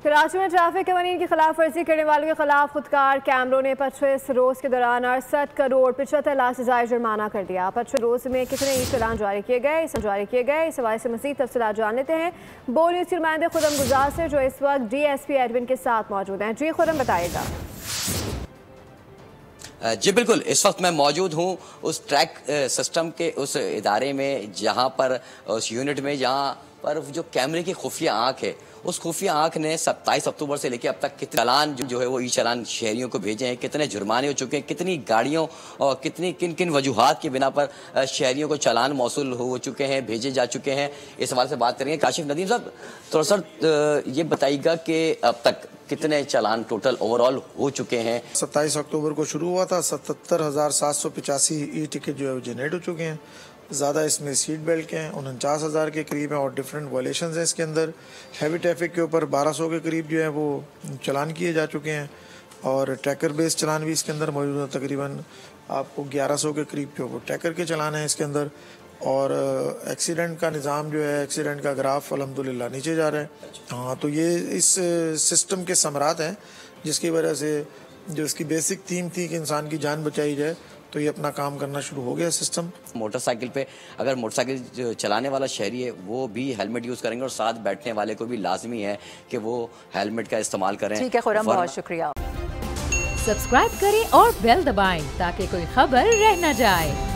कराची में ट्रैफिक कवानीन की खिलाफ वर्जी करने वालों के खिलाफ खुदकार कैमरों ने 25 रोज के दौरान 68 करोड़ 75 लाख से ज्यादा जुर्माना कर दिया। 25 रोज में कितने ई चालान जारी किए गए, इस हवाले से मजीद तफसीलात जान लेते हैं बोल न्यूज़ के नुमाइंदे खुरम गुजार से, जो इस वक्त DSP एडविन के साथ मौजूद हैं। जी खुरम, बताइएगा। जी बिल्कुल, इस वक्त मैं मौजूद हूँ उस ट्रैक सिस्टम के उस इदारे में जहाँ पर उस यूनिट में जहाँ पर जो कैमरे की खुफिया आंख है, उस खुफिया आंख ने 27 अक्टूबर से लेकर अब तक कितने चालान जो है वो ई चालान शहरियों को भेजे हैं, कितने जुर्माने हो चुके हैं, कितनी गाड़ियों और कितनी किन किन वजूहात की बिना पर शहरियों को चालान मौसूल हो चुके हैं, भेजे जा चुके हैं। इस सवाल से बात करेंगे काशिफ नदीम साहब। थोड़ा सा ये बताइएगा कि अब तक कितने चालान टोटल ओवरऑल हो चुके हैं? 27 अक्टूबर को शुरू हुआ था, 77,785 ई टिकट जो है वो जनरेट हो चुके हैं। ज़्यादा इसमें सीट बेल्ट के हैं, 49,000 के करीब हैं और डिफरेंट वायलेशंस हैं इसके अंदर। हैवी ट्रैफिक के ऊपर 1200 के करीब जो है वो चालान किए जा चुके हैं और ट्रैकर बेस्ड चालान भी इसके अंदर मौजूद है। तकरीबन आपको 1100 के करीब जो वो ट्रैकर के चालान हैं इसके अंदर। और एक्सीडेंट का निज़ाम जो है, एक्सीडेंट का ग्राफ अल्हम्दुलिल्लाह नीचे जा रहा है। हाँ, तो ये इस सिस्टम के समरात हैं जिसकी वजह से जो इसकी बेसिक थीम थी कि इंसान की जान बचाई जाए, तो ये अपना काम करना शुरू हो गया सिस्टम। मोटरसाइकिल पे अगर मोटरसाइकिल चलाने वाला शहरी है वो भी हेलमेट यूज़ करेंगे और साथ बैठने वाले को भी लाजमी है कि वो हेलमेट का इस्तेमाल करें। ठीक है खुरम, बहुत शुक्रिया। सब्सक्राइब करें और बेल दबाएं ताकि कोई खबर रह न जाए।